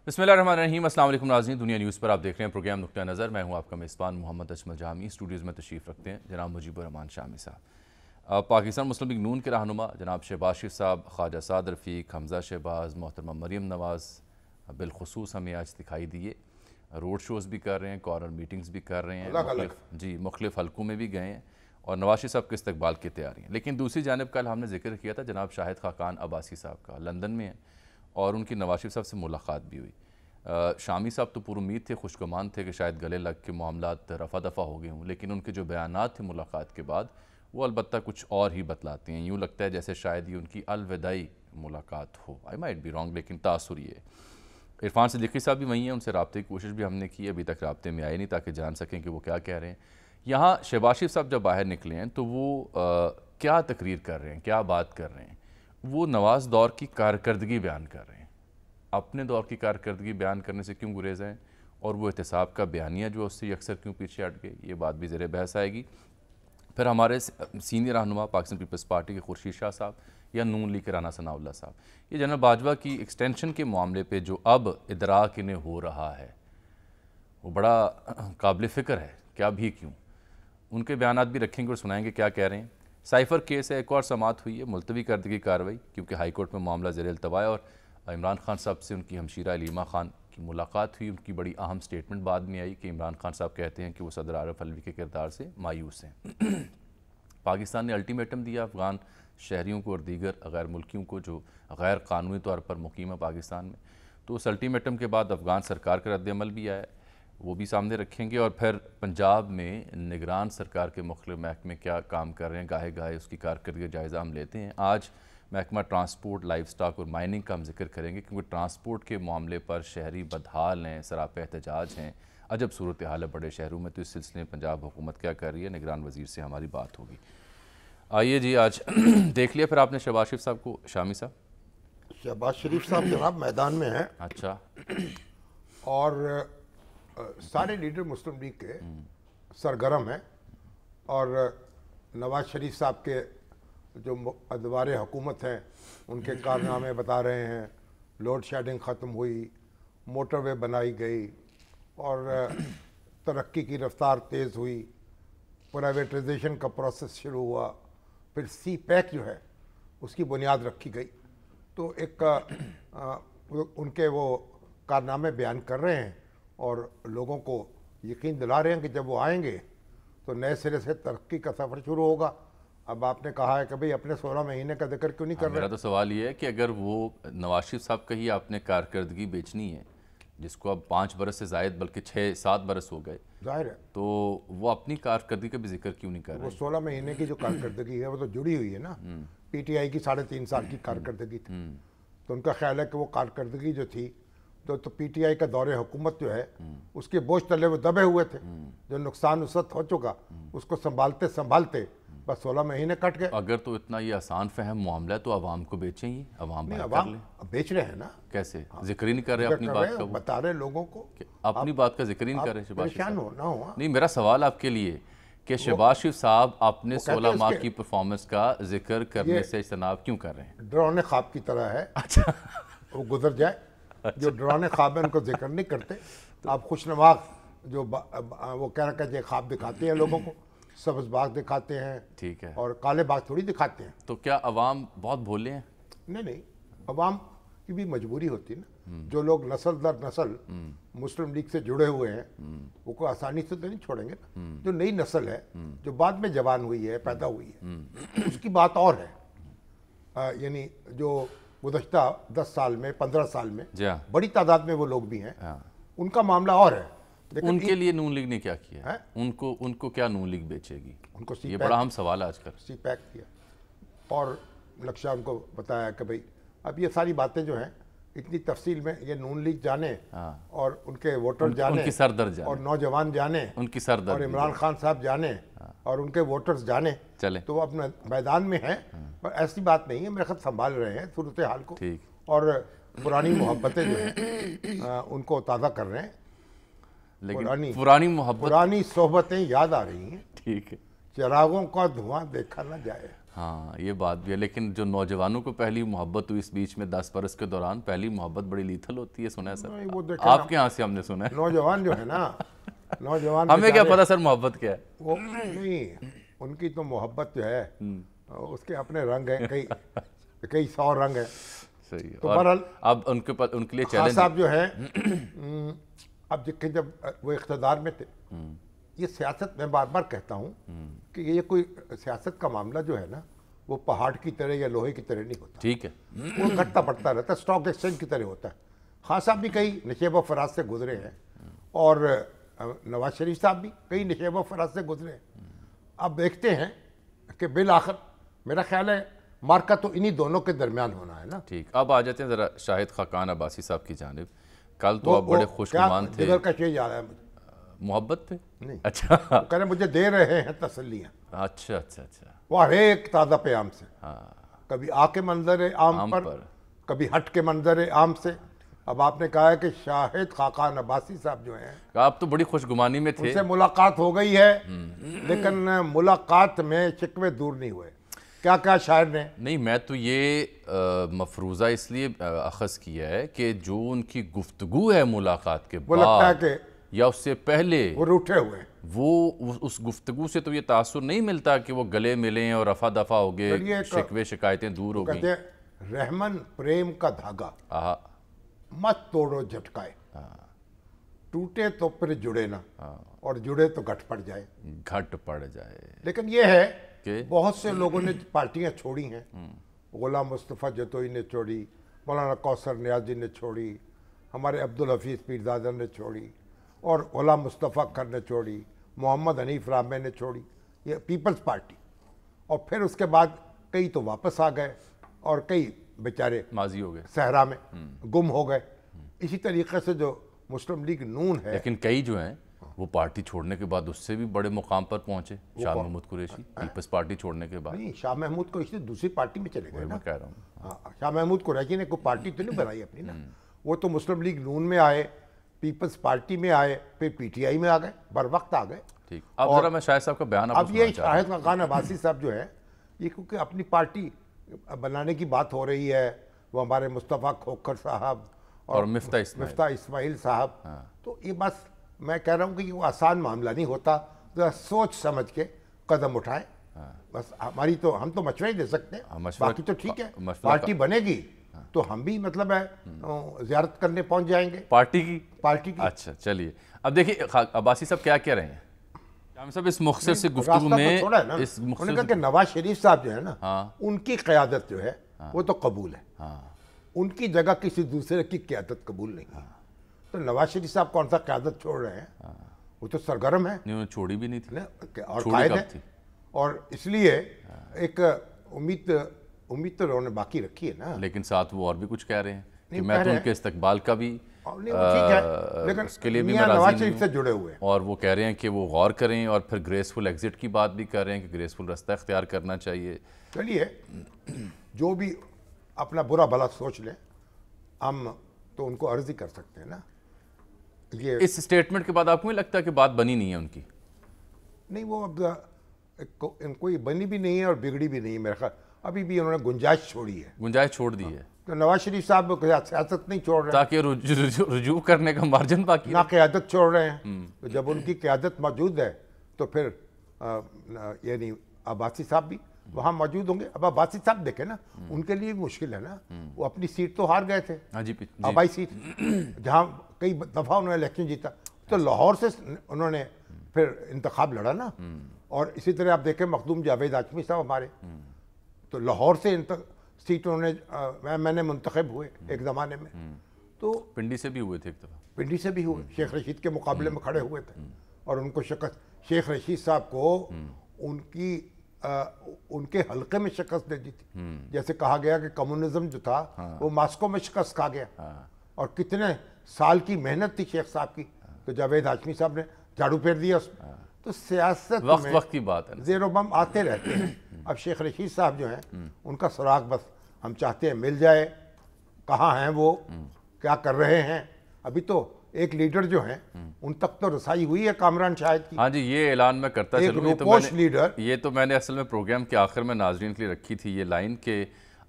बिस्मिल्लाहिर्रहमानिर्रहीम। अस्सलाम वालेकुम नाज़रीन, दुनिया न्यूज़ पर आप देख रहे हैं प्रोग्राम नुक्ता नज़र। मैं हूं आपका मेज़बान मोहम्मद अजमल जामी। स्टूडियोज़ में तशरीफ़ रखते हैं जनाब मुजीबुर रहमान शामी साहब। पाकिस्तान मुस्लिम लीग नून के रहनुमा जनाब शहबाज शरीफ साहब, ख्वाजा साद रफ़ीक, हमज़ा शहबाज, मोहतरमा मरीम नवाज़ बिलखुसूस हमें आज दिखाई दिए। रोड शोज़ भी कर रहे हैं, कॉर्नर मीटिंग्स भी कर रहे हैं, मुख्तलिफ़ हलकों में भी गए हैं और नवाज शरीफ साहब के इस्तकबाल की तैयारी है। लेकिन दूसरी जानिब कल हमने जिक्र किया था जनाब शाहिद खाकान अब्बासी साहब का, लंदन में है और उनकी नवाज शरीफ साहब से मुलाकात भी हुई। शामी साहब तो पूरी उम्मीद थे, खुशगुमान थे कि शायद गले लग के मामलात रफ़ा दफ़ा हो गए हों, लेकिन उनके जो बयानात थे मुलाकात के बाद वो अलबत्ता कुछ और ही बतलाते हैं। यूँ लगता है जैसे शायद ये उनकी अलविदाई मुलाकात हो। आई माइट बी रॉन्ग, लेकिन तासुर ये है। इरफान सिद्दीकी साहब भी वहीं हैं, उनसे रब्ते की कोशिश भी हमने की, अभी तक रब्ते में आए नहीं ताकि जान सकें कि वो क्या कह रहे हैं। यहाँ शहबाज शरीफ साहब जब बाहर निकले हैं तो वो क्या तकरीर कर रहे हैं, क्या बात कर रहे हैं? वो नवाज़ दौर की कारकर्दगी बयान कर रहे हैं। अपने दौर की कारकर्दगी बयान करने से क्यों गुरेज हैं और वो एहतसाब का बयानिया जो उससे अक्सर क्यों पीछे हट गए, ये बात भी ज़ेर बहस आएगी। फिर हमारे सीनियर रहनुमा पाकिस्तान पीपल्स पार्टी के खुर्शीद शाह साहब या नून लीग के राना सनाउल्लाह साहब, ये जनरल बाजवा की एक्सटेंशन के मामले पे जो अब इदराक इन्हें हो रहा है वो बड़ा काबिल फ़िक्र है। क्या भी क्यों, उनके बयानात भी रखेंगे और सुनाएंगे क्या कह रहे हैं। साइफ़र केस है, एक और समाअत हुई है, मुलतवी कर दी गई कार्रवाई क्योंकि हाई कोर्ट में मामला ज़ेर इल्तवा है और इमरान खान साहब से उनकी हमशीरा अलीमा खान की मुलाकात हुई। उनकी बड़ी अहम स्टेटमेंट बाद में आई कि इमरान खान साहब कहते हैं कि वो सदर आरिफ अलवी के किरदार से मायूस हैं। पाकिस्तान ने अल्टीमेटम दिया अफ़गान शहरियों को और दीगर गैर मुल्कियों को जो गैर कानूनी तौर पर मुकीम है पाकिस्तान में। तो उस अल्टीमेटम के बाद अफ़गान सरकार का रद्दअमल भी आया, वो भी सामने रखेंगे। और फिर पंजाब में निगरान सरकार के मुख्तलिफ महकमे क्या काम कर रहे हैं, गाहे गाहे उसकी कारकर्दगी का जायज़ा हम लेते हैं। आज महकमा ट्रांसपोर्ट, लाइफ स्टॉक और माइनिंग का हम जिक्र करेंगे क्योंकि ट्रांसपोर्ट के मामले पर शहरी बदहाल हैं, सरापा एहतजाज हैं, अजब सूरत हाल है बड़े शहरों में। तो इस सिलसिले में पंजाब हुकूमत क्या कर रही है, निगरान वज़ीर से हमारी बात होगी। आइए जी, आज देख लिया फिर आपने शहबाज शरीफ साहब को? शामी साहब, शहबाज शरीफ साहब जनाब मैदान में हैं। अच्छा। और सारे लीडर मुस्लिम लीग के सरगर्म हैं और नवाज शरीफ साहब के जो अदवार हुकूमत हैं उनके कारनामे बता रहे हैं। लोड शेडिंग ख़त्म हुई, मोटरवे बनाई गई और तरक्की की रफ्तार तेज़ हुई, प्राइवेटाइजेशन का प्रोसेस शुरू हुआ, फिर सी पैक जो है उसकी बुनियाद रखी गई। तो एक उनके वो कारनामे बयान कर रहे हैं और लोगों को यकीन दिला रहे हैं कि जब वो आएंगे तो नए सिरे से तरक्की का सफ़र शुरू होगा। अब आपने कहा है कि भाई अपने 16 महीने का जिक्र क्यों नहीं कर रहे? मेरा तो सवाल ये है कि अगर वो नवाज शरीफ साहब का ही आपने कारकर्दगी बेचनी है जिसको अब 5 बरस से ज़ायद बल्कि 6-7 बरस हो गए, जाहिर है, तो वो अपनी कारकर्दगी का भी जिक्र क्यों नहीं कर रहे? वो 16 महीने की जो कारकर्दगी है वो तो जुड़ी हुई है ना। पीटीआई की 3.5 साल की कारकर्दगी थी, तो उनका ख्याल है कि वो कारकर्दगी जो थी तो पीटीआई का दौरे हुकूमत जो है उसके बोझ तले वो दबे हुए थे। जो नुकसान उस वक्त हो चुका उसको संभालते संभालते बस 16 महीने कट गए। अगर तो इतना ये आसान फहम मामला है तो आवाम को बेचें ही, आवाम बेच रहे हैं ना। कैसे जिक्र ही नहीं कर रहे अपनी बात का? बता रहे लोगों को अपनी बात का जिक्र ही नहीं कर रहे। परेशान हो ना हो। नहीं, मेरा सवाल आपके लिए कि शहबाज शरीफ साहब अपने 16 माह की परफॉर्मेंस का जिक्र करने से इज्तनाब क्यों कर रहे हैं? डरावने ख्वाब की तरह है। अच्छा, वो गुजर जाए। जो डरावने ख्वाब है उनको जिक्र नहीं करते। आप खुशनवा जो वो कह रहे ख्वाब दिखाते हैं लोगों को, सब्ज़ बाग दिखाते हैं, ठीक है, और काले बाग थोड़ी दिखाते हैं। तो क्या अवाम बहुत भोले हैं? नहीं, अवाम की भी मजबूरी होती है ना। जो लोग नस्ल दर नस्ल मुस्लिम लीग से जुड़े हुए हैं वो को आसानी से तो नहीं छोड़ेंगे ना। जो नई नस्ल है जो बाद में जवान हुई है, पैदा हुई है, उसकी बात और है। यानी जो गुज़श्ता 10 साल में, 15 साल में बड़ी तादाद में वो लोग भी हैं, उनका मामला और है। उनके लिए नून लीग ने क्या किया है? उनको क्या नून लीग बेचेगी? उनको ये बड़ा अहम सवाल है आजकल। सी पैक किया और नक्शा उनको बताया कि भाई अब ये सारी बातें जो हैं इतनी तफसील में ये नून लीग जाने और उनके वोटर जाने, उनकी सरदर्द जाने, और नौजवान जाने, उनकी सरदर्द, और इमरान खान साहब जाने और उनके वोटर्स जाने चले, तो वो अपने मैदान में हैं। पर ऐसी बात नहीं है, मेरे ख्याल संभाल रहे हैं सूरत हाल को और पुरानी मोहब्बतें जो हैं उनको ताज़ा कर रहे हैं। लेकिन पुरानी मोहब्बत, पुरानी सोहबतें याद आ रही हैं। ठीक है, चिरागों का धुआं देखा ना जाए। ہاں یہ بات بھی ہے، لیکن جو نوجوانوں کو پہلی محبت ہوئی اس بیچ میں 10 برس کے دوران، پہلی محبت بڑی لیتھل ہوتی ہے، سنا ہے سر؟ نہیں، وہ دیکھیں آپ کے یہاں سے ہم نے سنا ہے، نوجوان جو ہے نا، نوجوان ہمیں کیا بیچارے، پتا سر محبت کیا ہے؟ وہ نہیں، ان کی تو محبت جو ہے اس کے اپنے رنگ ہیں، کئی 100 رنگ ہیں. صحیح. تو اور بہرحال اب ان کے لیے خان چیلنج، صاحب جو ہیں اب جب وہ اقتدار میں تھے، یہ سیاست میں بار بار کہتا ہوں کہ یہ کوئی سیاست کا معاملہ جو ہے نا وہ پہاڑ کی طرح یا لوہے کی طرح نہیں ہوتا، ٹھیک ہے، وہ گھٹتا پڑتا رہتا ہے، اسٹاک ایکسچینج کی طرح ہوتا ہے. خان صاحب بھی کئی نشیب و فراز سے گزرے ہیں اور نواز شریف صاحب بھی کئی نشیب و فراز سے گزرے ہیں. اب دیکھتے ہیں کہ بالآخر میرا خیال ہے مارکا تو انہی دونوں کے درمیان ہونا ہے نا. ٹھیک. اب آ جاتے ہیں ذرا شاہد خاقان عباسی صاحب کی جانب. کل تو آپ بڑے خوش گمان تھے. جگر کا شیء یاد ہے مجھے. محبت پہ؟ نہیں. اچھا. وہ کہہ رہے ہیں مجھے دے رہے ہیں تسلیاں. اچھا اچھا اچھا. وہ ہر ایک تازہ پیام سے، ہاں. کبھی آ کے منظر عام پر، کبھی ہٹ کے منظر عام سے. اب آپ نے کہا ہے کہ شاہد خاقان عباسی صاحب جو ہیں، آپ تو بڑی خوش گمانی میں تھے. ان سے ملاقات ہو گئی ہے لیکن ملاقات میں شکوے دور نہیں ہوئے. کیا شاعر نے؟ نہیں، میں تو یہ مفروضہ اس لیے اخذ کیا ہے کہ جو ان کی گفتگو ہے ملاقات کے وہ لگتا ہے بعد کہ یا اس سے پہلے، وہ روٹھے ہوئے ہیں. وہ اس گفتگو سے تو یہ تاثر نہیں ملتا کہ وہ گلے ملیں اور رفع دفع ہو گئے، شکوے شکایتیں دور ہو گئیں. کہتے ہیں رحمن پریم کا دھاگا مت توڑو جھٹکائے، ٹوٹے تو پھر جڑے نہ، اور جڑے تو گھٹ پڑ جائے. گھٹ پڑ جائے. لیکن یہ ہے کہ بہت سے لوگوں نے پارٹیاں چھوڑی ہیں. غلام مصطفیٰ جتوئی نے چھوڑی، مولانا کوثر نیازی نے چھوڑی، ہمارے عبدالحفیظ پیرزادہ نے چھوڑی، اور غلام مصطفیٰ کھر نے چھوڑی، محمد حنیف رامے نے چھوڑی، یہ پیپلز پارٹی. اور پھر اس کے بعد کئی تو واپس آ گئے اور کئی بیچارے ماضی ہو گئے، صحرا میں گم ہو گئے. اسی طریقے سے جو مسلم لیگ نون ہے، لیکن کئی جو ہیں وہ پارٹی چھوڑنے کے بعد اس سے بھی بڑے مقام پر پہنچے. شاہ محمود قریشی پیپلز پارٹی چھوڑنے کے بعد. نہیں، شاہ محمود قریشی دوسری پارٹی میں چلے گئے نا. میں کہہ رہا ہوں شاہ محمود قریشی نے کوئی پارٹی تو نہیں بنائی اپنی نا. وہ تو مسلم لیگ نون میں آئے، پیپلز پارٹی میں آئے، پھر پی ٹی آئی میں آ گئے، بر وقت آ گئے. ٹھیک. اب ذرا میں شاہد صاحب کا بیان آپ اب یہ شاہد خاقان عباسی صاحب جو ہے، یہ کیونکہ اپنی پارٹی بنانے کی بات ہو رہی ہے، وہ ہمارے مصطفیٰ کھوکھر صاحب اور مفتاح اسماعیل صاحب، تو یہ بس میں کہہ رہا ہوں کہ وہ آسان معاملہ نہیں ہوتا. ذرا سوچ سمجھ کے قدم اٹھائیں. بس ہم تو مشورے دے سکتے ہیں، باقی تو ٹھیک ہے. پارٹی بنے گی تو ہم بھی مطلب ہے زیارت کرنے پہنچ جائیں گے پارٹی کی. اچھا چلیے اب دیکھیے عباسی صاحب کیا کہہ رہے ہیں. جامع صاحب اس مختصر سے گفتگو میں انہوں نے کہا کہ نواز شریف صاحب جو ہے نا، ان کی قیادت جو ہے وہ تو قبول ہے، ان کی جگہ کسی دوسرے کی قیادت قبول نہیں ہے. تو نواز شریف صاحب کون سا قیادت چھوڑ رہے ہیں؟ وہ تو سرگرم ہیں، انہوں نے چھوڑی بھی نہیں تھی اور قائد ہیں. اور اس لیے ایک امید تو انہوں نے باقی رکھی ہے نا. لیکن ساتھ وہ اور بھی کچھ کہہ رہے ہیں کہ میں تو ان کے استقبال کا بھی اس کے لیے بھی میں راضی نہیں سے جڑے ہوئے ہیں. اور وہ کہہ رہے ہیں کہ وہ غور کریں اور پھر گریسفل ایگزٹ کی بات بھی کر رہے ہیں کہ گریسفل رستہ اختیار کرنا چاہیے. چلیے جو بھی اپنا برا بھلا سوچ لیں، ہم تو ان کو عرض ہی کر سکتے ہیں نا. یہ اس سٹیٹمنٹ کے بعد آپ کو نہیں لگتا کہ بات بنی نہیں ہے ان کی؟ نہیں، وہ اب ان کو یہ بنی بھی نہیں ہے اور بگڑی بھی نہیں ہے. میرا خیال ابھی بھی انہوں نے گنجائش چھوڑی ہے. گنجائش چھوڑ دی ہے. تو نواز شریف صاحب سیاست نہیں چھوڑ رہے تاکہ رجوع کرنے کا مارجن باقی نہ قیادت چھوڑ رہے ہیں. تو جب ان کی قیادت موجود ہے تو پھر یعنی عباسی صاحب بھی وہاں موجود ہوں گے. اب عباسی صاحب دیکھیں نا، ان کے لیے مشکل ہے نا. وہ اپنی سیٹ تو ہار گئے تھے، آبائی سیٹ، جہاں کئی دفعہ انہوں نے الیکشن جیتا. تو لاہور سے انہوں نے پھر انتخاب لڑا نا. اور اسی طرح آپ دیکھیں مخدوم جاوید ہاشمی صاحب ہمارے، تو لاہور سے سیٹ انہوں نے میں نے منتخب ہوئے ایک زمانے میں. تو پنڈی سے بھی ہوئے تھے ایک دفعہ، پنڈی سے بھی ہوئے، شیخ رشید کے مقابلے میں کھڑے ہوئے تھے اور ان کو شکست، شیخ رشید صاحب کو ان کے حلقے میں شکست دے دی تھی. جیسے کہا گیا کہ کمیونزم جو تھا وہ ماسکو میں شکست کھا گیا. اور کتنے سال کی محنت تھی شیخ صاحب کی، تو جاوید ہاشمی صاحب نے جھاڑو پھیر دیا اس میں. تو سیاست میں وقت کی بات ہے، زیر و بم آتے رہتے ہیں. اب شیخ رشید صاحب جو ہیں ان کا سراغ بس ہم چاہتے ہیں مل جائے. کہاں ہیں وہ، کیا کر رہے ہیں؟ ابھی تو ایک لیڈر جو ہیں ان تک تو رسائی ہوئی ہے کامران شاہد کی. ہاں جی، یہ اعلان میں کرتا ایک چلوں. روپوش لیڈر. یہ تو میں نے اصل میں پروگرام کے آخر میں ناظرین کے لیے رکھی تھی یہ لائن کہ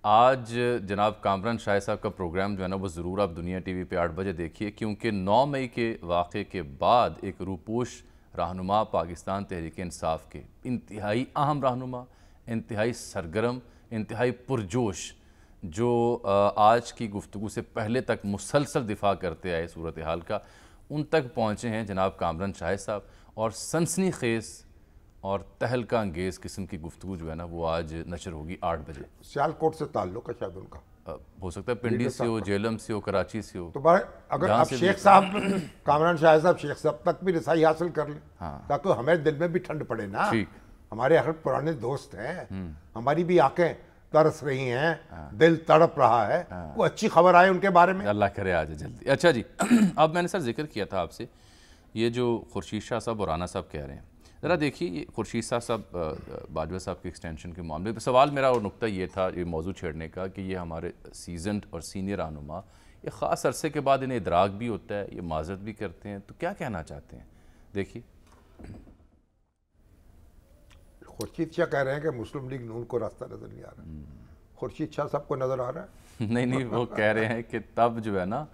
آج جناب کامران شاہد صاحب کا پروگرام جو ہے نا وہ ضرور آپ دنیا ٹی وی پہ 8 بجے دیکھیے، کیونکہ 9 مئی کے واقعے کے بعد ایک روپوش رہنما پاکستان تحریک انصاف کے انتہائی اہم رہنما، انتہائی سرگرم، انتہائی پرجوش، جو آج کی گفتگو سے پہلے تک مسلسل دفاع کرتے آئے صورتحال کا، ان تک پہنچے ہیں جناب کامران شاہد صاحب، اور سنسنی خیز اور تہلکہ انگیز قسم کی گفتگو جو ہے نا وہ آج نشر ہوگی 8 بجے. سیالکوٹ سے تعلق ہے شاید ان کا، ہو سکتا ہے پنڈی سے ہو، جیلم سے ہو، کراچی سے ہو. تو اگر آپ شیخ صاحب کامران شاہد صاحب شیخ صاحب تک بھی رسائی حاصل کر لیں تاکہ ہمیں دل میں بھی ٹھنڈ پڑے نا. ہمارے ہر پرانے دوست ہیں، ہماری بھی آنکھیں ترس رہی ہیں، دل تڑپ رہا ہے، کوئی اچھی خبر آئے ان کے بارے میں. اللہ کرے آ جائے جلدی. اچھا جی، اب میں نے سر ذکر کیا تھا آپ سے یہ جو خورشید شاہ صاحب اور رانا صاحب کہہ رہے ہیں، ذرا دیکھیے یہ خورشید صاحب باجوہ صاحب کے ایکسٹینشن کے معاملے پہ سوال میرا اور نقطہ یہ تھا یہ موضوع چھیڑنے کا کہ یہ ہمارے سیزنڈ اور سینئر رہنما یہ خاص عرصے کے بعد انہیں ادراک بھی ہوتا ہے، یہ معذرت بھی کرتے ہیں، تو کیا کہنا چاہتے ہیں؟ دیکھیے خورشید شاہ کہہ رہے ہیں کہ مسلم لیگ نون کو راستہ نظر نہیں آ رہا. خورشید شاہ صاحب کو نظر آ رہا ہے؟ نہیں، وہ کہہ رہے ہیں کہ تب جو ہے نا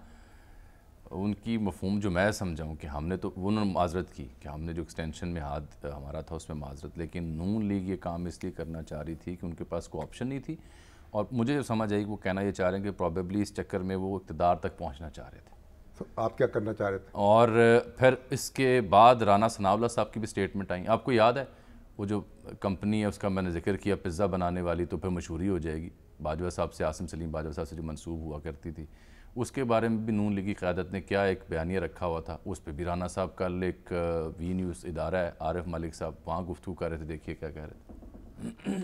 ان کی مفہوم جو میں سمجھاؤں کہ ہم نے تو انہوں نے معذرت کی کہ ہم نے جو ایکسٹینشن میں ہاتھ ہمارا تھا اس میں معذرت، لیکن نون لیگ یہ کام اس لیے کرنا چاہ رہی تھی کہ ان کے پاس کوئی آپشن نہیں تھی، اور مجھے جو سمجھ آئی کہ وہ کہنا یہ چاہ رہے ہیں کہ پروبیبلی اس چکر میں وہ اقتدار تک پہنچنا چاہ رہے تھے. آپ کیا کرنا چاہ رہے تھے؟ اور پھر اس کے بعد رانا ثناءاللہ صاحب کی بھی سٹیٹمنٹ آئیں. آپ کو یاد ہے وہ جو کمپنی ہے اس کا میں نے ذکر کیا پزا بنانے والی، تو پھر مشہوری ہو جائے گی باجوہ صاحب سے، عاصم سلیم باجوہ صاحب سے جو منسوب ہوا کرتی تھی، اس کے بارے میں بھی نون لیگی قیادت نے کیا ایک بیانیہ رکھا ہوا تھا. اس پہ بھی رانا صاحب کل ایک وی نیوز ادارہ ہے عارف ملک صاحب وہاں گفتگو کر رہے تھے، دیکھیے کیا کہہ رہے تھے.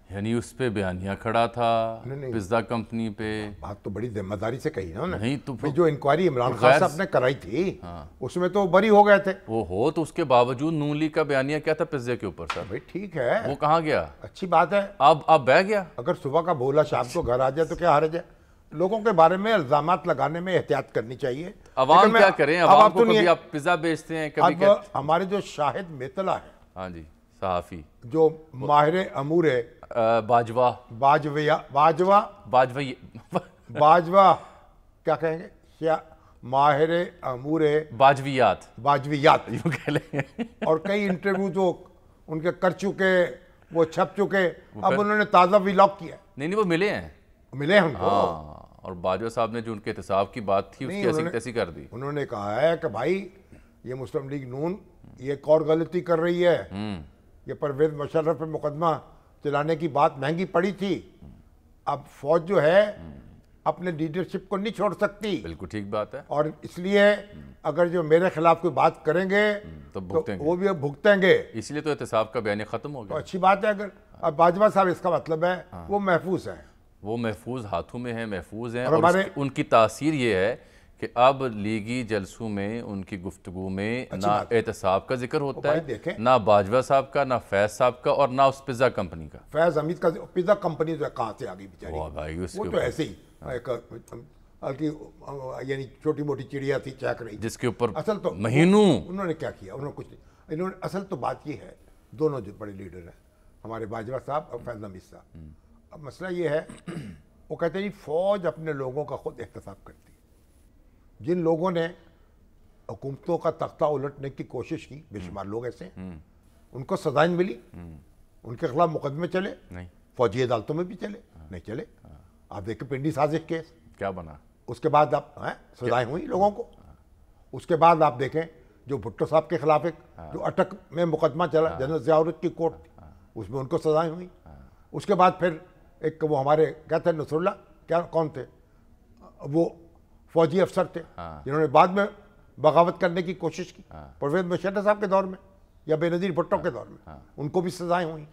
یعنی اس پہ بیانیہ کھڑا تھا پزا کمپنی پہ. بات تو بڑی ذمہ داری سے کہی نا نہیں تو جو انکوائری عمران خان صاحب نے کرائی تھی اس میں تو بری ہو گئے تھے. وہ ہو تو اس کے باوجود نون لیگ کا بیانیہ کیا تھا پزے کے اوپر سر؟ بھائی ٹھیک ہے، وہ کہاں گیا؟ اچھی بات ہے. اب بہ گیا. اگر صبح کا بولا شام کو گھر آ جائے تو کیا حرج ہے؟ لوگوں کے بارے میں الزامات لگانے میں احتیاط کرنی چاہیے. عوام کیا کریں؟ عوام کو کبھی آپ پزا بیچتے ہیں، کبھی اب ہمارے جو شاہد میتلا ہے، ہاں جی صحافی جو ماہر امور باجوہ کیا کہیں گے، کیا ماہر امور باجویات یوں کہہ لیں، اور کئی انٹرویو جو ان کے کر چکے، وہ چھپ چکے، اب انہوں نے تازہ ویلاگ کیا. نہیں وہ ملے ہیں ہم کو. اور باجوہ صاحب نے جو ان کے احتساب کی بات تھی اس کی ایسی تیسی کر دی. انہوں نے کہا ہے کہ بھائی یہ مسلم لیگ نون یہ ایک اور غلطی کر رہی ہے، یہ پرویز مشرف پہ مقدمہ چلانے کی بات مہنگی پڑی تھی. اب فوج جو ہے اپنے لیڈرشپ کو نہیں چھوڑ سکتی. بالکل ٹھیک بات ہے. اور اس لیے اگر جو میرے خلاف کوئی بات کریں گے تو وہ بھی بھگتیں گے. اس لیے تو احتساب کا بیانیہ ختم ہو گیا. تو اچھی بات ہے. اگر اب باجوہ صاحب اس کا مطلب ہے وہ محفوظ ہیں، وہ محفوظ ہاتھوں میں ہیں، محفوظ ہیں. اور ان کی تاثیر یہ ہے کہ اب لیگی جلسوں میں ان کی گفتگو میں نہ احتساب کا ذکر ہوتا ہے، نہ باجوہ صاحب کا، نہ فیض صاحب کا، اور نہ اس پزا کمپنی کا. فیض حمید کا پزا کمپنی جو ہے کہاں سے آگئی بیچاری، وہ تو ایسے ہی یعنی چھوٹی موٹی چڑیا تھی چہک رہی، جس کے اوپر اصل تو مہینوں انہوں نے کیا کیا، انہوں نے کچھ نہیں. انہوں نے اصل تو بات یہ ہے، دونوں جو بڑے لیڈر ہیں ہمارے باجوہ صاحب اور فیض حمید صاحب، اب مسئلہ یہ ہے وہ کہتے ہیں فوج اپنے لوگوں کا خود احتساب کرتی ہے. جن لوگوں نے حکومتوں کا تختہ الٹنے کی کوشش کی، بے شمار لوگ ایسے ہیں، ان کو سزائیں ملی، ان کے خلاف مقدمے چلے، فوجی عدالتوں میں بھی چلے، نہیں چلے. آپ دیکھیں پنڈی سازش کیس کیا بنا، اس کے بعد آپ سزائیں ہوئی لوگوں کو. اس کے بعد آپ دیکھیں جو بھٹو صاحب کے خلاف ایک جو اٹک میں مقدمہ چلا جنرل ضیاء الحق کی کورٹ تھی، اس میں ان کو سزائیں ہوئی. اس کے بعد پھر ایک وہ ہمارے کیا تھے نصر اللہ، کیا کون تھے وہ فوجی افسر تھے جنہوں نے بعد میں بغاوت کرنے کی کوشش کی پرویز مشرف صاحب کے دور میں یا بے نظیر بھٹو کے دور میں، ان کو بھی سزائیں ہوئیں.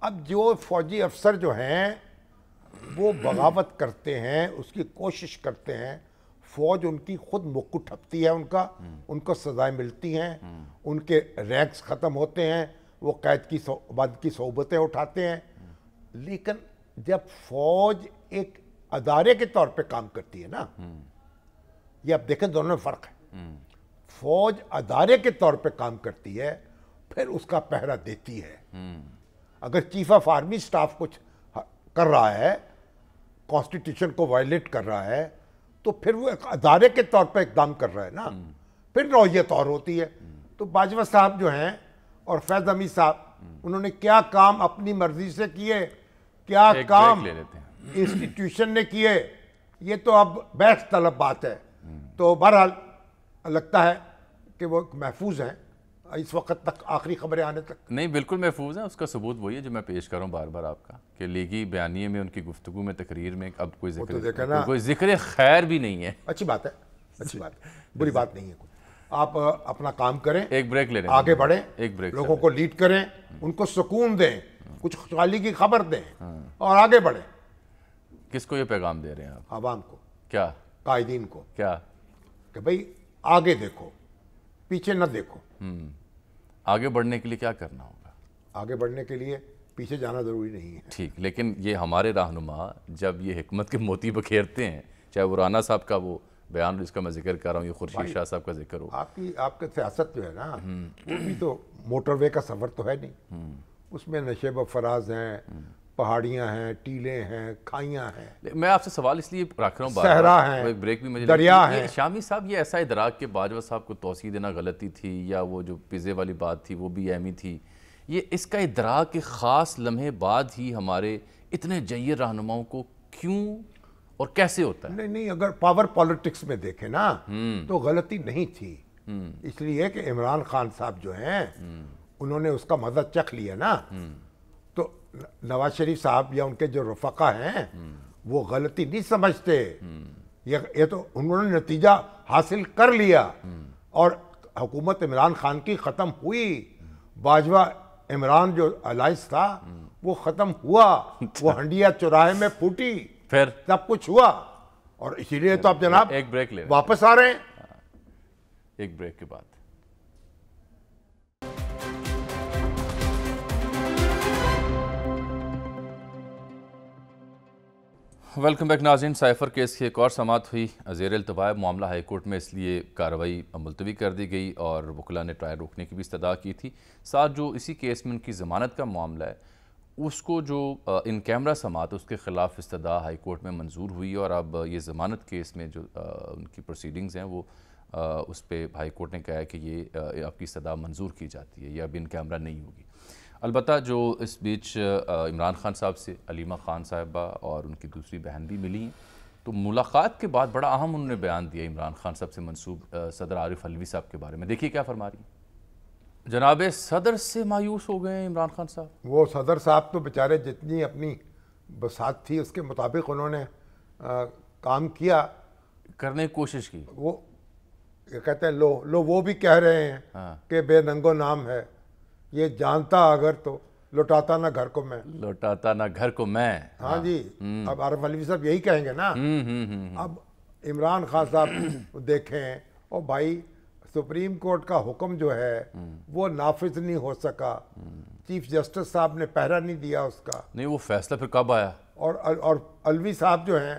اب جو فوجی افسر جو ہیں وہ بغاوت کرتے ہیں، اس کی کوشش کرتے ہیں، فوج ان کی خود مکو ٹھپتی ہے، ان کو سزائیں ملتی ہیں، ان کے رینکس ختم ہوتے ہیں، وہ قید کی صحبتیں اٹھاتے ہیں. لیکن جب فوج ایک ادارے کے طور پہ کام کرتی ہے نا، یہ آپ دیکھیں دونوں میں فرق ہے. फौज अदारे के तौर पे काम करती है, फिर उसका पहरा देती है। अगर चीफ ऑफ आर्मी स्टाफ कुछ कर रहा है, कॉन्स्टिट्यूशन को वायलेट कर रहा है, तो फिर वो एक अदारे के तौर पे इकदाम कर रहा है ना, फिर नौयत और होती है। तो बाजवा साहब जो हैं और फैज़ हमीद साहब, उन्होंने क्या काम अपनी मर्जी से किए, क्या काम इंस्टीट्यूशन ने किए, ये तो अब बहस तलब बात है। तो बहरहाल लगता है कि वो महफूज हैं इस वक्त तक, आखिरी खबरें आने तक। नहीं, बिल्कुल महफूज हैं। उसका सबूत वही है जो मैं पेश कर रहा हूँ बार बार आपका, कि लीगी बयानिए में, उनकी गुफ्तगू में, तकरीर में अब कोई जिक्र खैर भी नहीं है। अच्छी बात है, अच्छी बात है, बुरी बात नहीं है कोई। आप अपना काम करें, एक ब्रेक ले लें, आगे बढ़ें, एक ब्रेक, लोगों को लीड करें, उनको सुकून दें, कुछ खुशहाली की खबर दें और आगे बढ़ें। किसको ये पैगाम दे रहे हैं आप? आवाम को। क्या? कायदीन को। क्या? कि भाई आगे देखो, पीछे न देखो। आगे बढ़ने के लिए क्या करना होगा? आगे बढ़ने के लिए पीछे जाना ज़रूरी नहीं है। ठीक, लेकिन ये हमारे रहनुमा जब ये हिकमत के मोती बखेरते हैं, चाहे वो राना साहब का वो बयान जिसका मैं जिक्र कर रहा हूँ, ये खुर्शीद शाह साहब का जिक्र हो, आपके सियासत जो है ना, वो भी तो मोटरवे का सफ़र तो है नहीं, उसमें नशेब व फराज हैं, पहाड़ियाँ हैं, टीलें हैं, खाइयाँ हैं। मैं आपसे सवाल इसलिए रख रहा हूँ, सहरा है, एक ब्रेक भी मुझे दरिया है। शामी साहब, ये ऐसा इदराक के बाजवा साहब को तौसीह देना गलती थी, या वो जो पिज़्ज़े वाली बात थी वो भी अहमी थी, ये इसका इदराक के ख़ास लम्हे बाद ही हमारे इतने जय्यर रहनुमाओं को क्यों और कैसे होता है? नहीं, अगर पावर पॉलिटिक्स में देखें ना, तो गलती नहीं थी। इसलिए कि इमरान खान साहब जो हैं, उन्होंने उसका मज़ा चख लिया ना, तो नवाज शरीफ साहब या उनके जो रफ़ाका हैं, वो गलती नहीं समझते। ये तो उन्होंने नतीजा हासिल कर लिया और हुकूमत इमरान खान की ख़त्म हुई। बाजवा इमरान जो अलायंस था वो ख़त्म हुआ, वो हंडिया चौराहे में फूटी, फिर सब कुछ हुआ। और इसीलिए तो आप जनाब एक ब्रेक ले वापस आ रहे हैं। एक ब्रेक के बाद वेलकम बैक नाज़रीन। साइफर केस की एक और समाअत हुई। ज़ेर इल्तवा मामला हाई कोर्ट में इसलिए कार्रवाई मुलतवी कर दी गई और वकला ने ट्रायल रोकने की भी इस्तदा की थी। साथ जो इसी केस में उनकी ज़मानत का मामला है, उसको जो इन कैमरा समाअत उसके ख़िलाफ़ इस्तदा हाई कोर्ट में मंजूर हुई और अब ये ज़मानत केस में जो उनकी प्रोसीडिंग्स हैं वो उस पर हाई कोर्ट ने कहा है कि ये आपकी इस्तदा मंजूर की जाती है, ये अब इन कैमरा नहीं होगी। अलबत्ता जो इस बीच इमरान खान साहब से अलीमा खान साहिबा और उनकी दूसरी बहन भी मिली हैं, तो मुलाकात के बाद बड़ा अहम उन्होंने बयान दिया इमरान खान साहब से मंसूब सदर आरिफ अलवी साहब के बारे में। देखिए क्या फरमा रही हैं। जनाब सदर से मायूस हो गए इमरान खान साहब। वो सदर साहब तो बेचारे जितनी अपनी बसात थी उसके मुताबिक उन्होंने काम किया, करने की कोशिश की। वो ये कहते हैं लो वो भी कह रहे हैं कि बेनंगो नाम है, ये जानता अगर तो लौटाता ना घर को मैं, लौटाता ना घर को मैं। हाँ जी, अब आरिफ अलवी साहब यही कहेंगे ना। अब इमरान खान साहब देखें, और भाई सुप्रीम कोर्ट का हुक्म जो है वो नाफिज नहीं हो सका, चीफ जस्टिस साहब ने पहरा नहीं दिया उसका। नहीं, वो फैसला फिर कब आया? और अलवी साहब जो हैं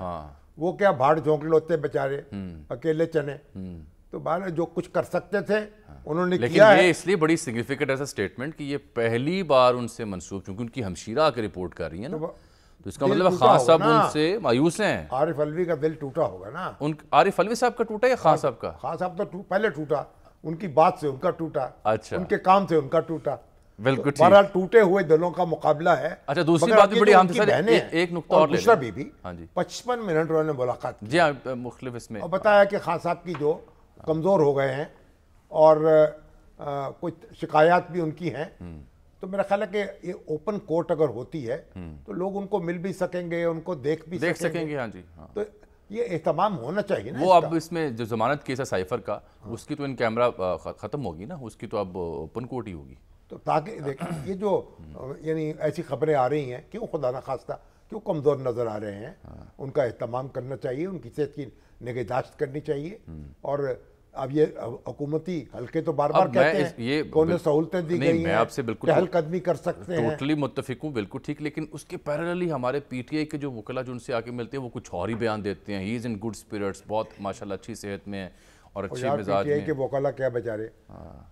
वो क्या भाड़ झोंक लोते बेचारे, अकेले चने। तो बाहर जो कुछ कर सकते थे उन्होंने किया है। ये इसलिए बड़ी सिग्निफिकेंट ऐसा स्टेटमेंट कि ये पहली बार उनसे मंसूब, क्योंकि उनकी हमशीरा आकर रिपोर्ट कर रही है ना, तो इसका मतलब खान साहब उनसे मायूस हैं। आरिफ अलवी का दिल टूटा होगा ना। आरिफ अलवी साहब का टूटा या खान साहब का? खान साहब तो पहले टूटा, उनकी बात से उनका टूटा, अच्छा, उनके काम से उनका टूटा। बिल्कुल ठीक। बहरहाल टूटे हुए दिलों का मुकाबला है। अच्छा, दूसरी बात भी बड़ी अहम थी, एक नुकता और दूसरा बीबी। हाँ जी, 55 मिनट उन्होंने मुलाकात की। जी हाँ, मुख्तलिफ इसमें, और बताया कि खान साहब की जो कमज़ोर हो गए हैं और कुछ शिकायत भी उनकी हैं। तो मेरा ख्याल है कि ये ओपन कोर्ट अगर होती है तो लोग उनको मिल भी सकेंगे, उनको देख सकेंगे। हाँ जी, हाँ। तो ये एहतमाम होना चाहिए ना। वो अब इसमें जो जमानत केस है साइफर का, उसकी तो इन कैमरा ख़त्म होगी ना, उसकी तो अब ओपन कोर्ट ही होगी। तो ताकि देखिए ये जो यानी ऐसी खबरें आ रही हैं, क्यों खुदा न खास्ता क्यों कमज़ोर नज़र आ रहे हैं, उनका एहतमाम करना चाहिए, उनकी सेहत की निगहदाश्त करनी चाहिए। और अब ये हुकूमती हल्के तो बार बार कहते हैं ये कौन सहूलतें दी गई हैं, आपसे बिल्कुल चहलकदमी कर सकते हैं, टोटली मुत्तफिक हूँ, बिल्कुल ठीक। लेकिन उसके पैरेलली हमारे पीटीआई के जो वकला जो उनसे आके मिलते हैं वो कुछ और ही बयान देते हैं। He is in good spirits, बहुत माशाल्लाह अच्छी सेहत में है, اور اچھے यार मिजाज पीटीआई के में। वकाला क्या बेचारे,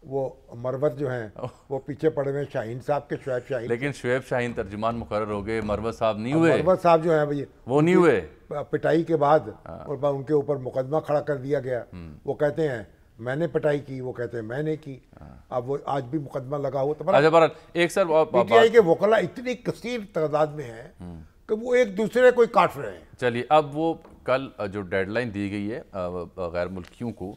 वो मरवत जो हैं वो पीछे पड़े हुए हैं शाहीन साहब के, शुएब शाहीन। लेकिन शुएब शाहीन तर्जुमान मुकर्रर हो गए, मरवत साहब नहीं हुए, मरवत साहब जो हैं भाई वो नहीं हुए। पिटाई के बाद और उनके ऊपर मुकदमा खड़ा कर दिया गया। वो कहते हैं मैंने पिटाई की, वो कहते हैं मैंने की। अब वो आज भी मुकदमा लगा हुआ। तो अच्छा बहरहाल एक सर पीटीआई के वकला इतनी कसीर तादाद में हैं कि वो एक दूसरे को काट रहे हैं। चलिए, अब वो कल जो डेडलाइन दी गई है गैर मुल्कियों को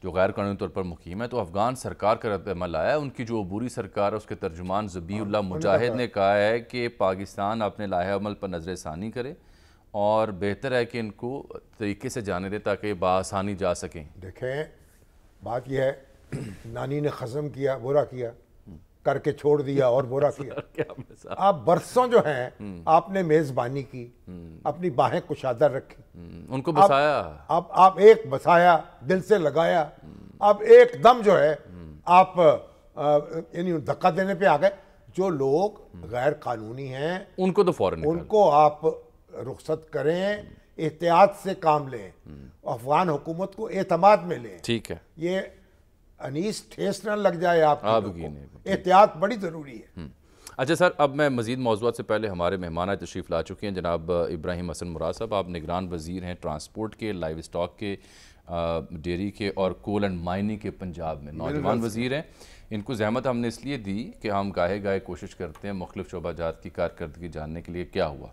जो गैर कानूनी तौर पर मुकीम है, तो अफगान सरकार का रद्द-ए-अमल आया है। उनकी जो अबूरी सरकार है उसके तर्जुमान ज़बीउल्लाह मुजाहिद ने कहा है कि पाकिस्तान अपने लाहे अमल पर नज़र षानी करे और बेहतर है कि इनको तरीके से जाने दे ताकि बआसानी जा सकें। देखें, बात यह है, नानी ने खस्म किया, बुरा किया, करके छोड़ दिया और बुरा किया। आप बरसों जो हैं आपने मेज़बानी की, अपनी बाहें कुशादा रखी, उनको बसाया। अब आप एक बसाया, दिल से लगाया, अब एकदम जो है आप यानी धक्का देने पे आ गए। जो लोग गैर कानूनी हैं उनको तो फौरन उनको आप रुखसत करें, एहतियात से काम लें, अफगान हुकूमत को एतमाद में लें। ठीक है, ये अनीस ठेस न लग जाए आपकी एहतियात बड़ी ज़रूरी है। अच्छा सर, अब मैं मज़ीद मौज़ूआत से पहले हमारे मेहमान तशरीफ़ ला चुके हैं जनाब इब्राहिम हसन मुराद साहब। आप निगरान वज़ीर हैं ट्रांसपोर्ट के, लाइव स्टॉक के, डेयरी के और कोल एंड माइनिंग के पंजाब में नौजवान वज़ीर हैं। इनको ज़हमत हमने इसलिए दी कि हम गाहे गाहे कोशिश करते हैं मुख्तलिफ़ शोबाजात की कारकर्दगी जानने के लिए क्या हुआ।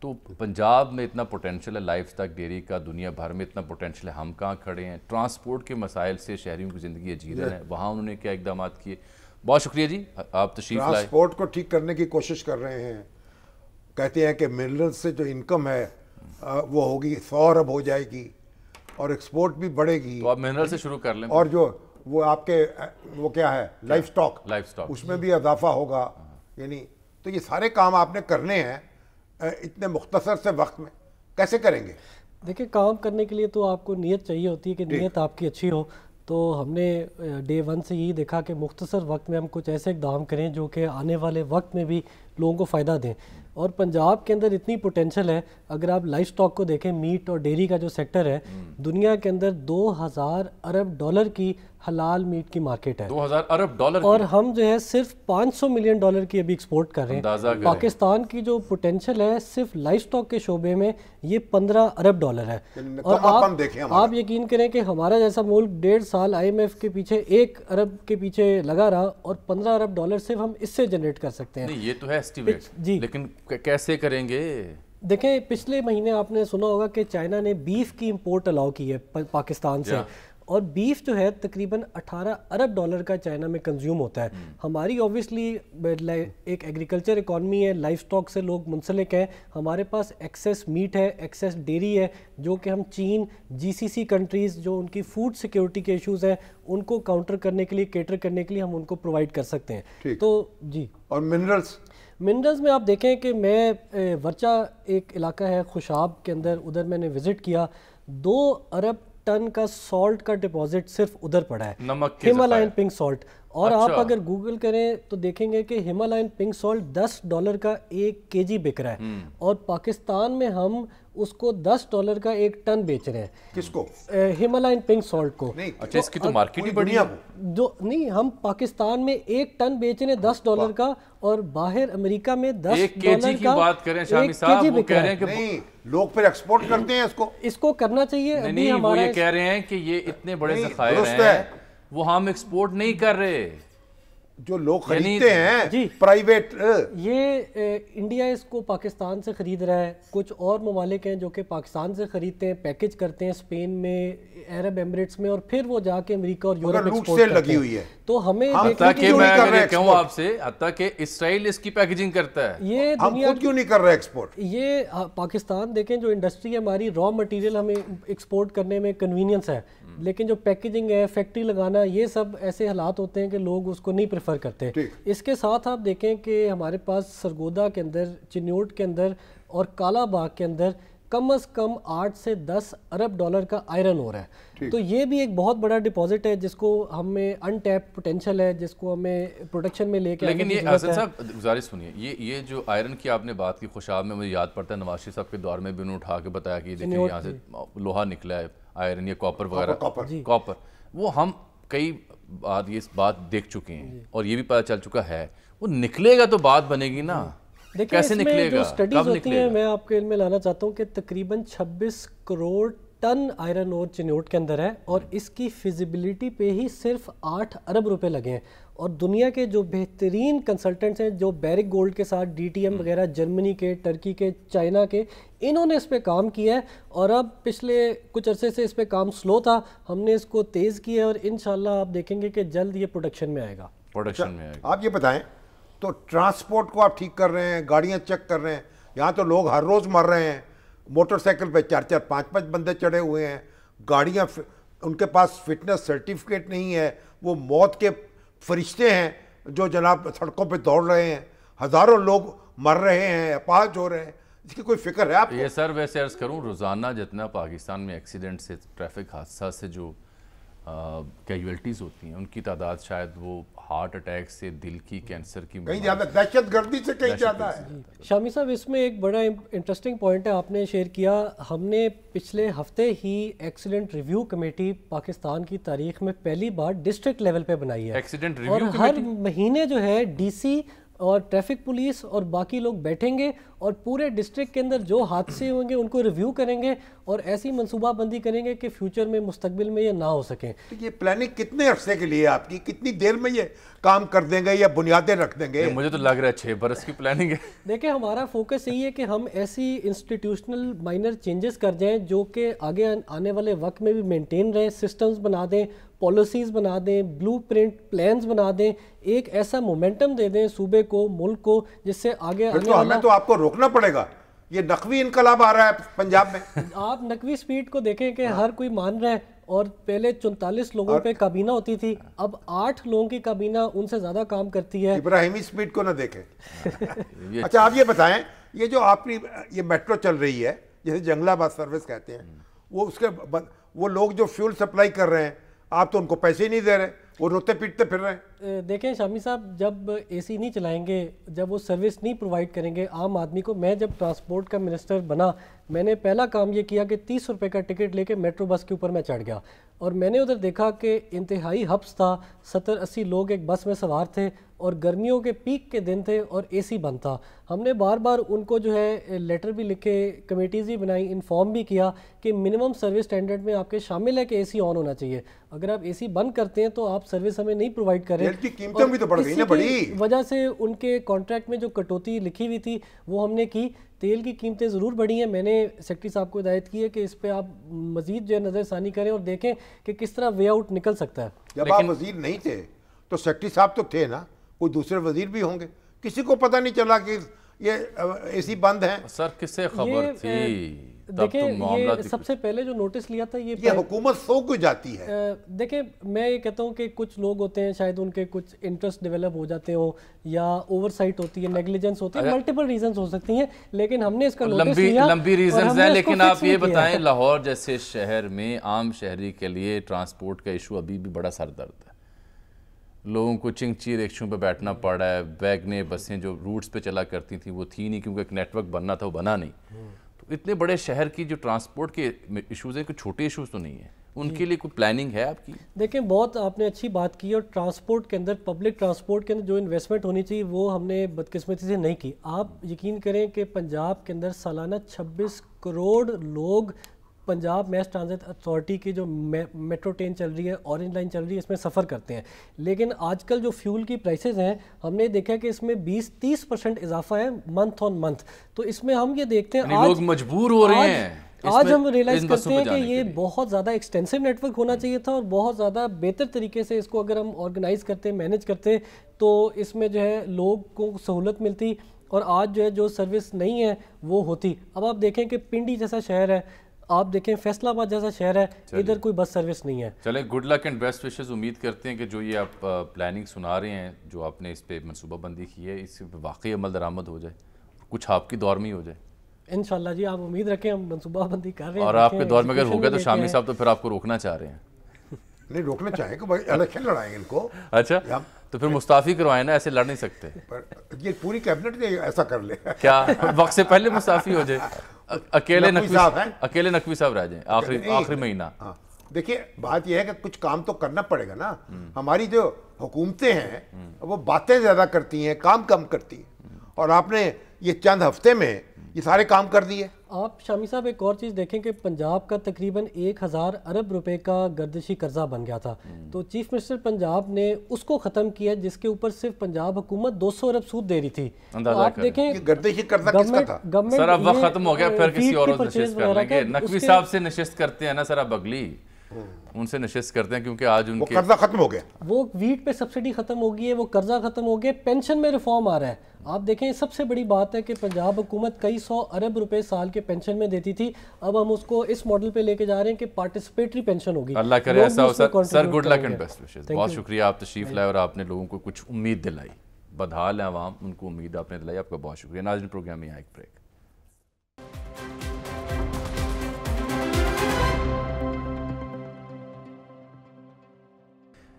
तो पंजाब में इतना पोटेंशियल है लाइफ स्टॉक डेयरी का, दुनिया भर में इतना पोटेंशियल है, हम कहाँ खड़े हैं? ट्रांसपोर्ट के मसाइल से शहरियों की ज़िंदगी अजीरन है, वहाँ उन्होंने क्या इकदाम किए? बहुत शुक्रिया जी, आप तशरीफ़ लाए। ट्रांसपोर्ट को ठीक करने की कोशिश कर रहे हैं। कहते हैं कि मिनरल से जो इनकम है वो होगी 100 अरब हो जाएगी और एक्सपोर्ट भी बढ़ेगी। तो आप मिनरल से शुरू कर लें। और जो वो आपके वो क्या है लाइफ स्टॉक, उसमें भी इजाफा होगा। यानी तो ये सारे काम आपने करने हैं इतने मुख्तसर से वक्त में, कैसे करेंगे? देखिए, काम करने के लिए तो आपको नीयत चाहिए होती है कि नीयत आपकी अच्छी हो। तो हमने डे वन से यही देखा कि मुख्तसर वक्त में हम कुछ ऐसे इक़दाम करें जो कि आने वाले वक्त में भी लोगों को फ़ायदा दें। और पंजाब के अंदर इतनी पोटेंशियल है, अगर आप लाइफ स्टॉक को देखें, मीट और डेयरी का जो सेक्टर है, दुनिया के अंदर 2000 अरब डॉलर की हलाल मीट की मार्केट है। 2000 अरब डॉलर और हम जो है सिर्फ 500 मिलियन डॉलर की अभी एक्सपोर्ट कर रहे हैं। पाकिस्तान की जो पोटेंशियल है सिर्फ लाइफ स्टॉक के शोबे में ये 15 अरब डॉलर है। और आप यकीन करें कि हमारा जैसा मुल्क 1.5 साल IMF के पीछे 1 अरब के पीछे लगा रहा और 15 अरब डॉलर सिर्फ हम इससे जनरेट कर सकते हैं। नहीं, ये तो है एस्टिमेट जी, लेकिन कैसे करेंगे? देखें, पिछले महीने आपने सुना होगा कि चाइना ने बीफ की इंपोर्ट अलाउ की है पाकिस्तान से, और बीफ जो है तकरीबन 18 अरब डॉलर का चाइना में कंज्यूम होता है। हमारी ऑब्वियसली एक एग्रीकल्चर इकॉनमी है, लाइफ स्टॉक से लोग मुंसलिक हैं, हमारे पास एक्सेस मीट है, एक्सेस डेयरी है, जो कि हम चीन, GCC कंट्रीज़ जो उनकी फूड सिक्योरिटी के इश्यूज़ हैं उनको काउंटर करने के लिए, केटर करने के लिए हम उनको प्रोवाइड कर सकते हैं। तो जी, और मिनरल्स में आप देखें कि मैं वर्चा एक इलाका है खुशाब के अंदर, उधर मैंने विज़िट किया, 2 अरब टन का सॉल्ट का डिपॉजिट सिर्फ उधर पड़ा है, हिमालयन पिंक सॉल्ट। और आप अगर गूगल करें तो देखेंगे कि हिमालयन पिंक सॉल्ट $10 का 1 kg बिक रहा है, और पाकिस्तान में हम उसको $10 का 1 टन बेच रहे हैं। किसको? हिमालयन पिंक सॉल्ट को। अच्छा, इसकी तो मार्केट ही बड़ी है। जो नहीं, हम पाकिस्तान में 1 टन बेच रहे हैं $10 का, और बाहर अमेरिका में $10 की बात करें शामी साहब, वो कह रहे हैं कि नहीं, लोग फिर एक्सपोर्ट करते हैं इसको करना चाहिए। नहीं, वो ये कह रहे हैं कि ये इतने बड़े ज़खायर हैं, वो हम एक्सपोर्ट नहीं कर रहे। जो लोग खरीदते हैं प्राइवेट, ये इंडिया इसको पाकिस्तान से खरीद रहा है, कुछ और ममालिक हैं जो कि पाकिस्तान से खरीदते हैं, पैकेज करते हैं स्पेन में, अरब एमिरेट्स में, और फिर वो जाके अमेरिका और यूरोप एक्सपोर्ट करते लगी हुई है। तो हमें कहूं आपसे, हत्ता कि इसराइल इसकी पैकेजिंग करता है, ये हम खुद क्यों नहीं कर रहे एक्सपोर्ट? ये पाकिस्तान देखें, जो इंडस्ट्री है हमारी, रॉ मटेरियल हमें एक्सपोर्ट करने में कन्वीनियंस है, लेकिन जो पैकेजिंग है, फैक्ट्री लगाना, ये सब ऐसे हालात होते हैं कि लोग उसको नहीं प्रेफर करते। इसके साथ आप देखें कि हमारे पास सरगोदा के अंदर, चिन्योट के अंदर और काला बाग के अंदर कम से कम 8 से 10 अरब डॉलर का आयरन हो रहा है। तो ये भी एक बहुत बड़ा डिपॉजिट है जिसको हमें अनटैप पोटेंशियल है, जिसको हमें प्रोडक्शन में लेके। लेकिन ये हसन साहब गुजारिश सुनिए, ये जो आयरन की आपने बात की खुशाब में, मुझे याद पड़ता है नवाज शरीफ साहब के दौर में भी उन्होंने उठा के बताया कि देखिए यहाँ से लोहा निकला है, آئرن یا کاپر وغیرہ، کاپر کاپر، وہ ہم کئی بار یہ بات دیکھ چکے ہیں اور یہ بھی پتہ چل چکا ہے وہ نکلے گا تو بات بنے گی نا، کیسے نکلے گا، جو سٹڈیز ہوتی ہیں میں آپ کے علم میں لانا چاہتا ہوں کہ تقریباً 26 کروڑ ٹن آئرن اور چنوٹ کے اندر ہے اور اس کی فیزیبلٹی پہ ہی صرف 8 ارب روپے لگے ہیں، اور دنیا کے جو بہترین کنسلٹنٹس ہیں جو بیرک گولڈ کے ساتھ ڈی ٹی ایم وغیرہ، جرمنی کے، ٹرکی کے، چائنا کے، انہوں نے اس پہ کام کیا ہے اور اب پچھلے کچھ عرصے سے اس پہ کام سلو تھا، ہم نے اس کو تیز کیا ہے اور انشاءاللہ آپ دیکھیں گے کہ جلد یہ پروڈکشن میں آئے گا۔ پروڈکشن میں آئے گا۔ آپ یہ بتائیں تو ٹرانسپورٹ کو آپ ٹھیک کر رہے ہیں، گاڑیاں چیک کر رہے ہیں، یہاں تو لوگ ہر روز مر رہے ہیں، موٹر سائیکل پہ 4-4 5-5 بندے چڑھے ہوئے ہیں، گاڑیاں ان کے پاس فٹنس سرٹیفکیٹ نہیں ہے، وہ موت کے فرشتے ہیں جو جناب سڑکوں پہ دوڑ رہے ہیں، ہزاروں لوگ مر رہے ہیں، اپاہج ہو رہے ہیں، اس کی کوئی فکر ہے آپ کو؟ یہ سر ویسے عرض کروں روزانہ جتنا پاکستان میں ایکسیڈنٹ سے، ٹریفک حادثہ سے جو کیجویلٹیز ہوتی ہیں ان کی تعداد شاید وہ ہارٹ اٹیک سے، دل کی، کینسر کی، کہیں زیادہ دہشت گردی سے کہیں زیادہ ہے۔ شامی صاحب اس میں ایک بڑا انٹرسٹنگ پوائنٹ ہے آپ نے شیئر کیا، ہم نے پچھلے ہفتے ہی ایکسیڈنٹ ریویو کمیٹی پاکستان کی تاریخ میں پہلی بار ڈسٹرکٹ لیول پہ بنائی ہے، ایکسیڈنٹ ریویو اور ہر مہینے جو ہے ڈی سی اور ٹریفک پولیس اور باقی لوگ بیٹھیں گے اور پورے ڈسٹرکٹ کے اندر جو حادثے ہوں گے ان کو ریویو کریں گے اور ایسی منصوبہ بندی کریں گے کہ فیوچر میں، مستقبل میں یہ نہ ہو سکیں۔ تو یہ پلاننگ کتنے عرصے کے لیے آپ کی، کتنی دیر میں یہ کام کر دیں گے یا بنیادیں رکھ دیں گے؟ مجھے تو لگ رہا ہے 6 برس کی پلاننگ ہے۔ دیکھیں ہمارا فوکس یہی ہے کہ ہم ایسی انسٹیٹیوشنل مائنر چینجز کر جائیں جو کہ آگے آنے والے وقت میں بھی مینٹین رہیں، سسٹمز بنا دیں، پالیسیز بنا دیں، بلو پرنٹ پلانز بنا دیں، ایک ایسا مومنٹم دے دیں صوبے کو، ملک کو، جس سے آگے آنے تو ہمیں تو آپ کو روکنا پڑے گا، یہ نقوی انقلاب آ رہا ہے پنجاب میں۔ آپ نقوی سپیڈ کو دیکھیں کہ ہر کوئی مان رہا ہے، اور پہلے 44 لوگوں پہ کابینہ ہوتی تھی، اب 8 لوگوں کی کابینہ ان سے زیادہ کام کرتی ہے۔ ابراہیمی سپیڈ کو نہ دیکھیں۔ اچھا آپ یہ بتائیں، یہ جو آپ کی یہ میٹرو چل رہی ہے جسے جنگلہ آباد سروس کہتے ہیں، وہ اس کے وہ لوگ جو فیول سپلائی کر رہے ہیں آپ تو ان کو پیسے ہی نہیں دے رہے، وہ روتے پیٹتے پھر رہے ہیں۔ دیکھیں شامی صاحب، جب اے سی نہیں چلائیں گے، جب وہ سروس نہیں پرووائڈ کریں گے عام آدمی کو، میں جب ٹرانسپورٹ کا منسٹر بنا میں نے پہلا کام یہ کیا کہ 30 روپے کا ٹکٹ لے کے میٹرو بس کے اوپر میں چڑھ گیا، اور میں نے ادھر دیکھا کہ انتہائی حبس تھا، 70-80 لوگ ایک بس میں سوار تھے اور گرمیوں کے پیک کے دن تھے اور اے سی بند تھا۔ ہم نے بار بار ان کو جو ہے لیٹر بھی لکھے، کمیٹیز بھی بنائی، انفارم بھی کیا کہ منیمم سروس سٹینڈرڈ میں آپ کے شامل ہے کہ اے سی آن ہونا چاہیے، اگر آپ اے سی بند کرتے ہیں تو آپ سروس ہمیں نہیں پرووائڈ کر رہے۔ تیل کی قیمتیں بھی تو بڑھ گئی نا، بڑی وجہ سے ان کے کانٹریکٹ میں جو کٹوتی لکھی ہوئی تھی وہ ہم نے کی، تیل کی قیمتیں ضرور بڑھی ہیں۔ میں نے سیکرٹری صاحب کو ہدایت کی ہے کہ اس پہ آپ مزید جو ہے نظر ثانی کریں اور دیکھیں کہ کس طرح وے آؤٹ نکل سکتا ہے۔ جب آپ وزیر نہیں تھے تو سیکرٹری صاحب تو تھے نا، کوئی دوسرے وزیر بھی ہوں گے، کسی کو پتہ نہیں چلا کہ یہ اے سی بند ہیں؟ سر کس سے خبر تھی؟ دیکھیں یہ سب سے پہلے جو نوٹس لیا تھا یہ حکومت سو کو جاتی ہے۔ دیکھیں میں یہ کہتا ہوں کہ کچھ لوگ ہوتے ہیں شاید ان کے کچھ انٹرسٹ ڈیولپ ہو جاتے ہوں یا اوور سائٹ ہوتی ہے، نیگلیجنس ہوتی ہے، ملٹیپل ریزنز ہو سکتی ہیں، لیکن ہم نے اس کا نوٹس لیا، لمبی ریزنز ہیں، لیکن آپ یہ بتائیں لاہور جیسے شہر میں عام شہری کے لیے ٹرانسپورٹ کا ایشو ابھی بھی بڑا سر درد ہے، لوگوں کو چنگچی رکشوں پہ بیٹھنا پڑا ہے، ویگنیں بسیں جو روٹس پہ چلا کرتی تھیں وہ تھی نہیں کیونکہ ایک نیٹ ورک بننا تھا وہ بنا نہیں۔ تو اتنے بڑے شہر کی جو ٹرانسپورٹ کے ایشوز ہیں، کوئی چھوٹے ایشوز تو نہیں ہیں، ان کے لیے کوئی پلاننگ ہے آپ کی؟ دیکھیں بہت آپ نے اچھی بات کی، اور ٹرانسپورٹ کے اندر، پبلک ٹرانسپورٹ کے اندر جو انویسٹمنٹ ہونی چاہیے وہ ہم نے بدقسمتی سے نہیں کی۔ آپ یقین کریں کہ پنجاب کے اندر سالانہ 26 کروڑ لوگ پنجاب میس ٹرانزٹ اتھارٹی کی جو میٹرو ٹرین چل رہی ہے، اورنج لائن چل رہی ہے، اس میں سفر کرتے ہیں، لیکن آج کل جو فیول کی پرائسز ہیں ہم نے دیکھا کہ اس میں 20-30% اضافہ ہے منتھ آن منتھ، تو اس میں ہم یہ دیکھتے ہیں لوگ مجبور ہو رہے ہیں، آج ہم ریلائز کرتے ہیں کہ یہ بہت زیادہ ایکسٹینسو نیٹ ورک ہونا چاہیے تھا اور بہت زیادہ بہتر طریقے سے اس کو اگر ہم آرگنائز کرتے، مینیج کرتے تو اس میں جو ہے لوگ کو سہولت ملتی، اور آج جو ہے جو سروس نہیں ہے وہ ہوتی۔ اب آپ دیکھیں کہ پنڈی جیسا شہر ہے، آپ دیکھیں فیصل آباد جیسا شہر ہے، ادھر کوئی بس سروس نہیں ہے۔ چلیں good luck and best wishes, امید کرتے ہیں کہ جو یہ آپ پلاننگ سنا رہے ہیں، جو آپ نے اس پہ منصوبہ بندی کی ہے، اس پہ واقعی عمل درآمد ہو جائے، کچھ آپ کی دور میں ہی ہو جائے انشاءاللہ جی، آپ امید رکھیں، ہم منصوبہ بندی کر رہے ہیں، اور آپ کے دور میں اگر ہو گیا تو شامی صاحب تو پھر آپ کو روکنا چاہ رہے ہیں۔ नहीं रोकना चाहें कि भाई इलेक्शन लड़ाएंगे इनको। अच्छा, तो फिर मुस्ताफ़ी करवाएं ना, ऐसे लड़ नहीं सकते। पर ये पूरी कैबिनेट ऐसा कर ले क्या वक्त से पहले मुस्ताफ़ी हो जाए, अकेले नकवी साहब हैं। अकेले नकवी साहब रह जाएं आखिरी महीना। हाँ, देखिए बात यह है कि कुछ काम तो करना पड़ेगा ना। हमारी जो हुकूमतें हैं वो बातें ज़्यादा करती हैं, काम कम करती हैं, और आपने ये चंद हफ्ते में ये सारे काम कर दिए। आप शामी साहब एक और चीज़ देखें कि पंजाब का तकरीबन 1000 अरब रुपए का गर्दिशी कर्जा बन गया था, तो चीफ मिनिस्टर पंजाब ने उसको ख़त्म किया, जिसके ऊपर सिर्फ पंजाब हुकूमत 200 अरब सूद दे रही थी। तो आप देखें गर्दिशी कर्जा किसका था? सर अब वक्त खत्म हो गया, फिर किसी और नशिस्त कर लेंगे। नकवी साहब से नशिस्त करते हैं ना सर, अब अगली उनसे नशिस्त करते हैं, क्योंकि आज उनके कर्जा खत्म हो गया, वो वीट पे सब्सिडी खत्म हो गई है, वो कर्जा खत्म हो गया, पेंशन में रिफॉर्म आ रहा है। आप देखें सबसे बड़ी बात है कि पंजाब हुकूमत कई 100 अरब रुपए साल के पेंशन में देती थी, अब हम उसको इस मॉडल पे लेके जा रहे हैं कि पार्टिसिपेटरी पेंशन होगी। अल्लाह करे ऐसा हो sir, good luck and best wishes. बहुत शुक्रिया, आप तशरीफ लाए और आपने लोगों को कुछ उम्मीद दिलाई। बदहाल है आवाम, उनको उम्मीद आपने दिलाई, आपका बहुत शुक्रिया। नाज़रीन, प्रोग्राम में एक ब्रेक।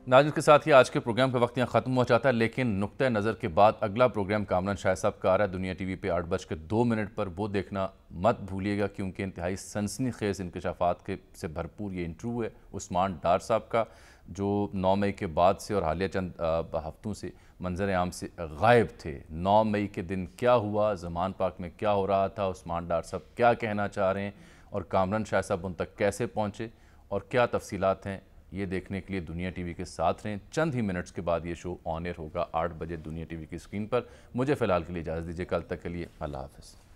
नाज़रीन, के साथ ही आज के प्रोग्राम का वक्त यहाँ ख़त्म हो जाता है, लेकिन नुक्ते नज़र के बाद अगला प्रोग्राम कामरान शाह साहब का आ रहा है दुनिया टीवी पे 8:02 पर। वो देखना मत भूलिएगा, क्योंकि इंतहाई सनसनीखेज़ इंकशाफात के से भरपूर ये इंटरव्यू है उस्मान डार साहब का, जो 9 मई के बाद से और हालिया चंद हफ्तों से मंजर आम से गायब थे। 9 मई के दिन क्या हुआ, ज़मान पाक में क्या हो रहा था, उस्मान डार साहब क्या कहना चाह रहे हैं, और कामरान शाह साहब उन तक कैसे पहुँचे और क्या तफसीलात हैं, ये देखने के लिए दुनिया टीवी के साथ रहें। चंद ही मिनट्स के बाद ये शो ऑन एयर होगा 8 बजे दुनिया टीवी की स्क्रीन पर। मुझे फ़िलहाल के लिए इजाज़त दीजिए, कल तक के लिए अल्लाह हाफ़िज़।